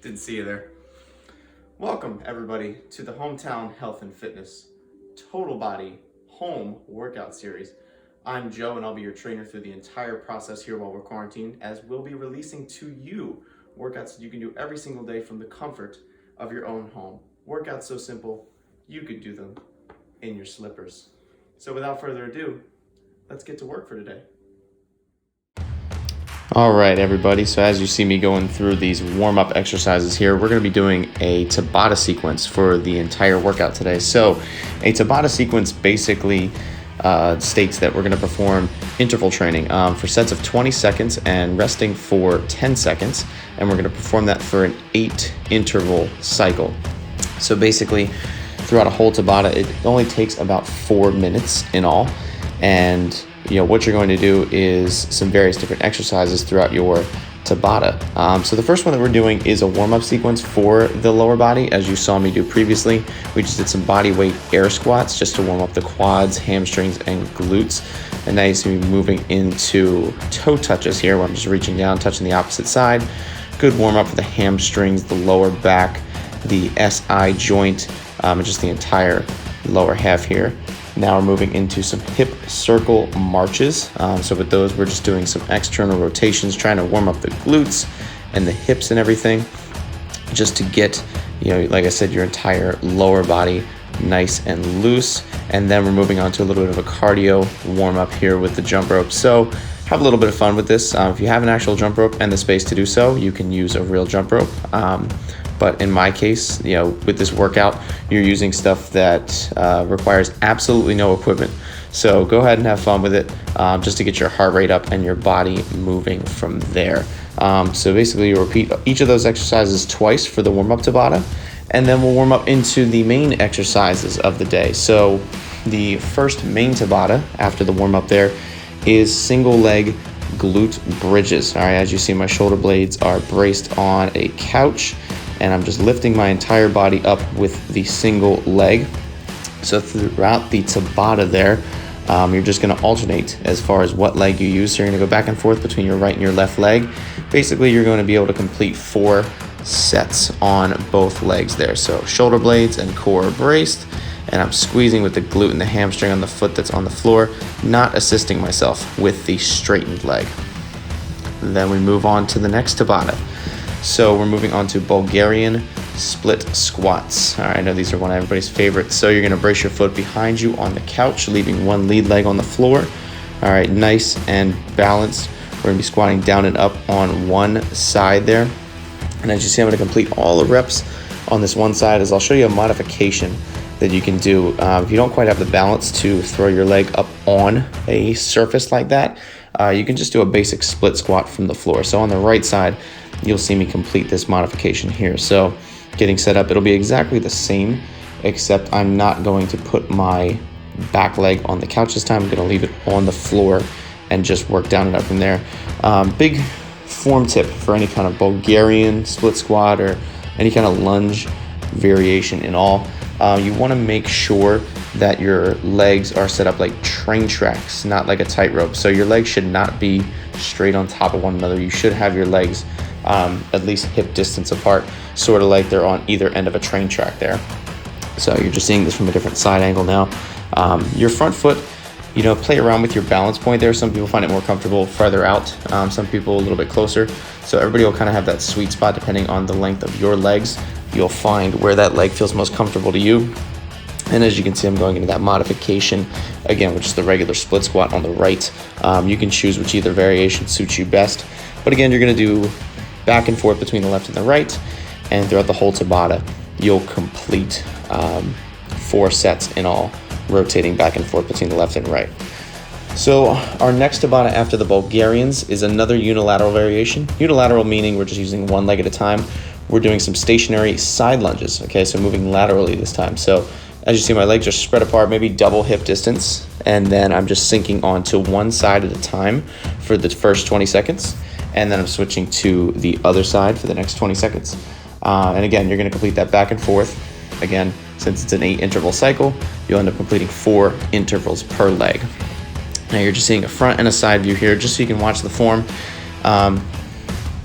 Didn't see you there. Welcome, everybody, to the Hometown Health and Fitness Total Body Home Workout Series. I'm Joe, and I'll be your trainer through the entire process here while we're quarantined, as we'll be releasing to you workouts that you can do every single day from the comfort of your own home. Workouts so simple, you could do them in your slippers. So without further ado, let's get to work for today. All right, everybody. So as you see me going through these warm-up exercises here, we're going to be doing a Tabata sequence for the entire workout today. So a Tabata sequence basically states that we're going to perform interval training for sets of 20 seconds and resting for 10 seconds. And we're going to perform that for an 8 interval cycle. So basically, throughout a whole Tabata, it only takes about 4 minutes in all. And what you're going to do is some various different exercises throughout your Tabata. So the first one that we're doing is a warm-up sequence for the lower body. As you saw me do previously, we just did some body weight air squats just to warm up the quads, hamstrings, and glutes. And now you see me moving into toe touches here, where I'm just reaching down, touching the opposite side. Good warm-up for the hamstrings, the lower back, the SI joint, and just the entire lower half here. Now we're moving into some hip circle marches. So with those, we're just doing some external rotations, trying to warm up the glutes and the hips and everything, just to get, like I said, your entire lower body nice and loose. And then we're moving on to a little bit of a cardio warm up here with the jump rope. So have a little bit of fun with this. If you have an actual jump rope and the space to do so, you can use a real jump rope. But in my case, with this workout, you're using stuff that requires absolutely no equipment. So go ahead and have fun with it, just to get your heart rate up and your body moving from there. So basically, you repeat each of those exercises twice for the warm-up Tabata, and then we'll warm up into the main exercises of the day. So the first main Tabata after the warm-up there is single leg glute bridges. All right, as you see, my shoulder blades are braced on a couch, and I'm just lifting my entire body up with the single leg. So throughout the Tabata there, you're just gonna alternate as far as what leg you use. So you're gonna go back and forth between your right and your left leg. Basically, you're gonna be able to complete 4 sets on both legs there. So shoulder blades and core are braced, and I'm squeezing with the glute and the hamstring on the foot that's on the floor, not assisting myself with the straightened leg. Then we move on to the next Tabata. So we're moving on to Bulgarian split squats. All right, I know these are one of everybody's favorites. So you're gonna brace your foot behind you on the couch, leaving one lead leg on the floor. All right, nice and balanced. We're gonna be squatting down and up on one side there. And as you see, I'm gonna complete all the reps on this one side. As I'll show you a modification that you can do. If you don't quite have the balance to throw your leg up on a surface like that, you can just do a basic split squat from the floor. So on the right side, you'll see me complete this modification here. So getting set up, it'll be exactly the same, except I'm not going to put my back leg on the couch this time. I'm gonna leave it on the floor and just work down and up from there. Big form tip for any kind of Bulgarian split squat or any kind of lunge variation in all. You wanna make sure that your legs are set up like train tracks, not like a tightrope. So your legs should not be straight on top of one another. You should have your legs at least hip distance apart, sort of like they're on either end of a train track there. So you're just seeing this from a different side angle now. Your front foot, play around with your balance point there. Some people find it more comfortable farther out, some people a little bit closer. So everybody will kind of have that sweet spot depending on the length of your legs. You'll find where that leg feels most comfortable to you. And as you can see, I'm going into that modification again, which is the regular split squat on the right. You can choose which either variation suits you best. But again, you're gonna do back and forth between the left and the right, and throughout the whole Tabata, you'll complete 4 sets in all, rotating back and forth between the left and right. So our next Tabata after the Bulgarians is another unilateral variation. Unilateral meaning we're just using one leg at a time. We're doing some stationary side lunges, okay? So moving laterally this time. So as you see, my legs are spread apart, maybe double hip distance, and then I'm just sinking onto one side at a time for the first 20 seconds. And then I'm switching to the other side for the next 20 seconds. And again, you're gonna complete that back and forth. Again, since it's an 8 interval cycle, you'll end up completing 4 intervals per leg. Now you're just seeing a front and a side view here, just so you can watch the form.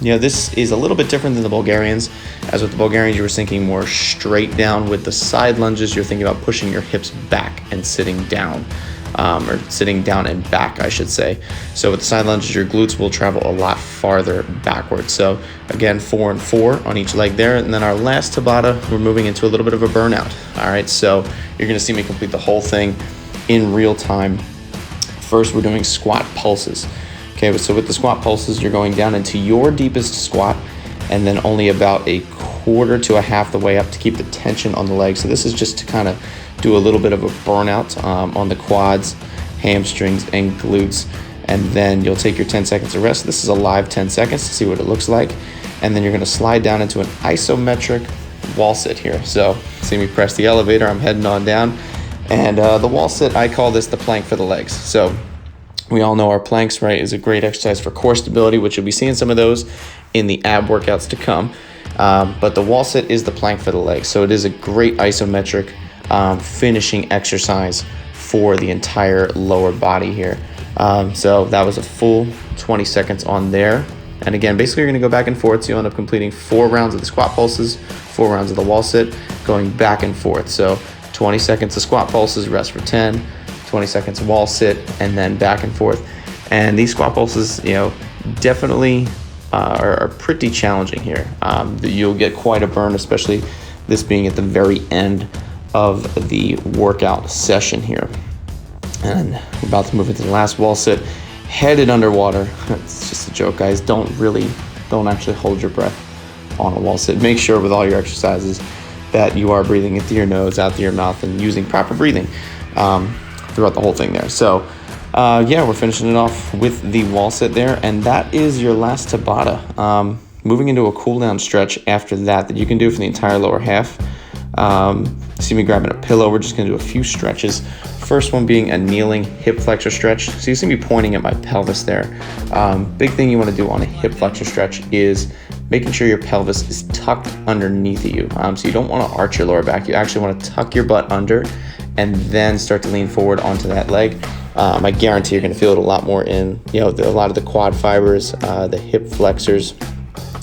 This is a little bit different than the Bulgarians. As with the Bulgarians, you were thinking more straight down. With the side lunges, you're thinking about pushing your hips back and sitting down. Or sitting down and back, I should say. So with the side lunges, your glutes will travel a lot farther backwards. So again, 4 and 4 on each leg there. And then our last Tabata, we're moving into a little bit of a burnout. All right, so you're gonna see me complete the whole thing in real time. First, we're doing squat pulses. Okay, so with the squat pulses, you're going down into your deepest squat and then only about a quarter to a half the way up to keep the tension on the leg. So this is just to kind of do a little bit of a burnout on the quads, hamstrings, and glutes. And then you'll take your 10 seconds of rest. This is a live 10 seconds to see what it looks like. And then you're gonna slide down into an isometric wall sit here. So see me press the elevator, I'm heading on down. And the wall sit, I call this the plank for the legs. So we all know our planks, right, is a great exercise for core stability, which you'll be seeing some of those in the ab workouts to come. But the wall sit is the plank for the legs. So it is a great isometric finishing exercise for the entire lower body here. So that was a full 20 seconds on there. And again, basically you're gonna go back and forth. So you end up completing 4 rounds of the squat pulses, 4 rounds of the wall sit, going back and forth. So 20 seconds of squat pulses, rest for 10, 20 seconds wall sit, and then back and forth. And these squat pulses, you know, definitely are pretty challenging here. You'll get quite a burn, especially this being at the very end of the workout session here. And we're about to move into the last wall sit, headed underwater. It's just a joke, guys. Don't actually hold your breath on a wall sit. Make sure with all your exercises that you are breathing into your nose, out through your mouth, and using proper breathing throughout the whole thing there. So yeah, we're finishing it off with the wall sit there, and that is your last Tabata. Moving into a cool down stretch after that you can do for the entire lower half. See me grabbing a pillow. We're just gonna do a few stretches. First one being a kneeling hip flexor stretch. So you see me pointing at my pelvis there. Big thing you wanna do on a hip flexor stretch is making sure your pelvis is tucked underneath you. So you don't wanna arch your lower back. You actually wanna tuck your butt under and then start to lean forward onto that leg. I guarantee you're gonna feel it a lot more in, you know, a lot of the quad fibers, the hip flexors.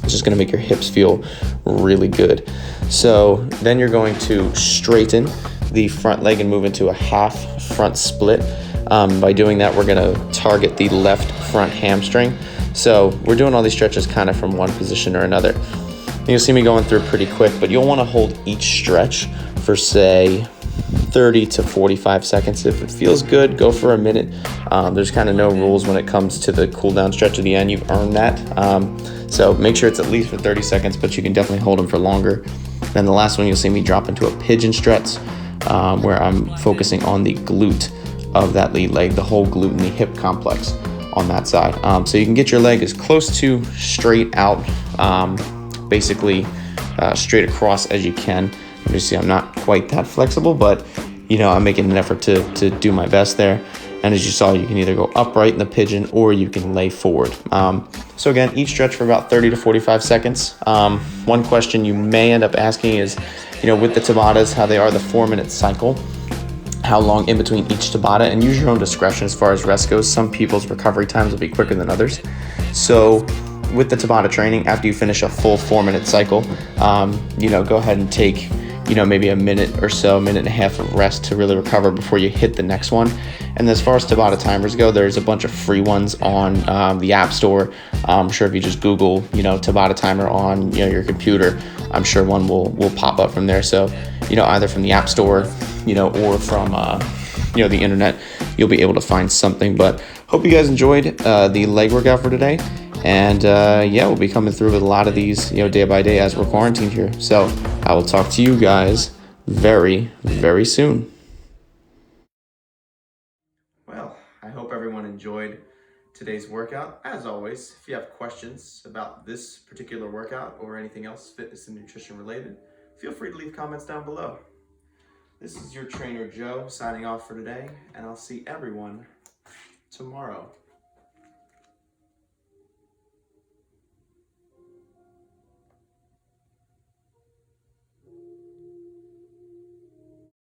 It's just gonna make your hips feel really good. So then you're going to straighten the front leg and move into a half front split. By doing that, we're gonna target the left front hamstring. So we're doing all these stretches kind of from one position or another. You'll see me going through pretty quick, but you'll wanna hold each stretch for say 30 to 45 seconds. If it feels good, go for a minute. There's kind of no rules when it comes to the cool down stretch at the end. You've earned that. So make sure it's at least for 30 seconds, but you can definitely hold them for longer. Then the last one, you'll see me drop into a pigeon stretch where I'm focusing on the glute of that lead leg, the whole glute and the hip complex on that side. So you can get your leg as close to straight out, basically straight across as you can. You see I'm not quite that flexible, but you know, I'm making an effort to do my best there. And as you saw, you can either go upright in the pigeon or you can lay forward. So again, each stretch for about 30 to 45 seconds. One question you may end up asking is, you know, with the Tabatas, how they are the 4-minute cycle, how long in between each Tabata, and use your own discretion as far as rest goes. Some people's recovery times will be quicker than others. So with the Tabata training, after you finish a full 4-minute cycle, you know, go ahead and take, you know, maybe a minute or so, minute and a half of rest to really recover before you hit the next one. And as far as Tabata timers go, there's a bunch of free ones on the App Store. I'm sure if you just Google, you know, Tabata timer on, you know, your computer, I'm sure one will pop up from there. So, you know, either from the App Store, you know, or from, you know, the internet, you'll be able to find something. But hope you guys enjoyed the leg workout for today. And yeah, we'll be coming through with a lot of these, you know, day by day as we're quarantined here. So I will talk to you guys very, very soon. Well, I hope everyone enjoyed today's workout. As always, if you have questions about this particular workout or anything else fitness and nutrition related, feel free to leave comments down below. This is your trainer Joe signing off for today, and I'll see everyone tomorrow.